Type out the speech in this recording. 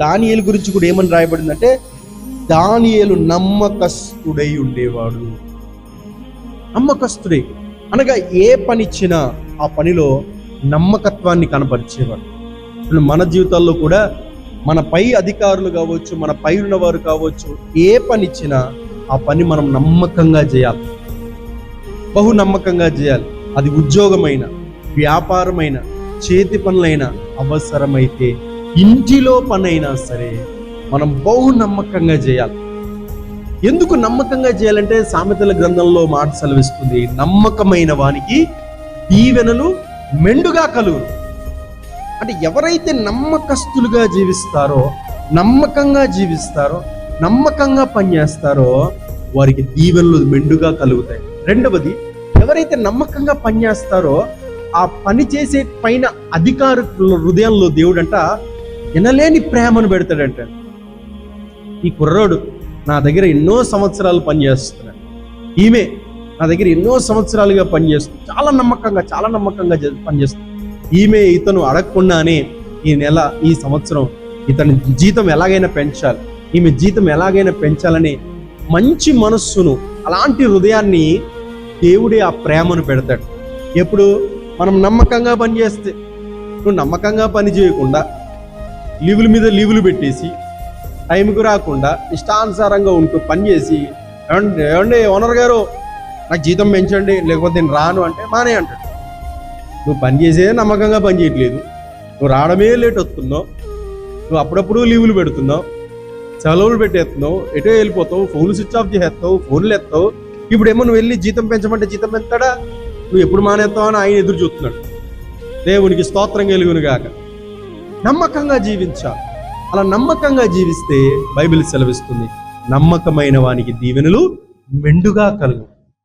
దానియేలు గురించి కూడా ఏమని రాయబడిందంటే, దానియేలు నమ్మకస్తుడై ఉండేవాడు. నమ్మకస్తుడే అనగా ఏ పని ఇచ్చినా ఆ పనిలో నమ్మకత్వాన్ని కనపరిచేవాడు. ఇప్పుడు మన జీవితాల్లో కూడా మన పై అధికారులు కావచ్చు, మన పై ఉన్నవారు కావచ్చు, ఏ పని ఇచ్చినా ఆ పని మనం నమ్మకంగా చేయాలి, బహు నమ్మకంగా చేయాలి. అది ఉద్యోగమైన, వ్యాపారమైన, చేతి పనులైన, అవసరమైతే ఇంటిలో పనైనా సరే మనం బహు నమ్మకంగా చేయాలి. ఎందుకు నమ్మకంగా చేయాలంటే సామెతల గ్రంథంలో మాట సెలవిస్తుంది, నమ్మకమైన వానికి దీవెనలు మెండుగా కలుగును. అంటే ఎవరైతే నమ్మకస్తులుగా జీవిస్తారో, నమ్మకంగా జీవిస్తారో, నమ్మకంగా పనిచేస్తారో వారికి దీవెనలు మెండుగా కలుగుతాయి. రెండవది, ఎవరైతే నమ్మకంగా పనిచేస్తారో ఆ పని చేసే పైన అధికారుల హృదయంలో దేవుడంట ఎనలేని ప్రేమను పెడతాడంట. ఈ కుర్రోడు నా దగ్గర ఎన్నో సంవత్సరాలు పనిచేస్తున్నాడు, ఈమె నా దగ్గర ఎన్నో సంవత్సరాలుగా పనిచేస్తుంది, చాలా నమ్మకంగా పనిచేస్తుంది. ఈమె ఇతను అడగకుండానే ఈ నెల, ఈ సంవత్సరం ఇతని జీతం ఎలాగైనా పెంచాలి, ఈమె జీతం ఎలాగైనా పెంచాలని మంచి మనస్సును, అలాంటి హృదయాన్ని దేవుడే ఆ ప్రేమను పెడతాడు. ఎప్పుడు మనం నమ్మకంగా పనిచేస్తే. నువ్వు నమ్మకంగా పని చేయకుండా లీవుల మీద లీవులు పెట్టేసి టైంకు రాకుండా ఇష్టానుసారంగా ఉంటూ పనిచేసి, ఏమండి ఓనర్ గారు నాకు జీతం పెంచండి లేకపోతే నేను రాను అంటే మానే అంటాడు. నువ్వు పని చేసేదే నమ్మకంగా పని చేయట్లేదు, నువ్వు రావడమే లేట్ వస్తున్నావు, నువ్వు అప్పుడప్పుడు లీవులు పెడుతున్నావు, సెలవులు పెట్టేస్తున్నావు, ఎటో వెళ్ళిపోతావు, ఫోన్లు స్విచ్ ఆఫ్ చేసేస్తావు, ఫోన్లు ఎత్తావు. ఇప్పుడేమో నువ్వు వెళ్ళి జీతం పెంచమంటే జీతం పెంచుతాడా? నువ్వు ఎప్పుడు మానేస్తావు అని ఆయన ఎదురు చూస్తున్నాడు. దేవునికి స్తోత్రం కలుగును గాక. నమ్మకంగా జీవించాలి. అలా నమ్మకంగా జీవిస్తే బైబిల్ సెలవిస్తుంది, నమ్మకమైన వానికి దీవెనలు మెండుగా కలుగు.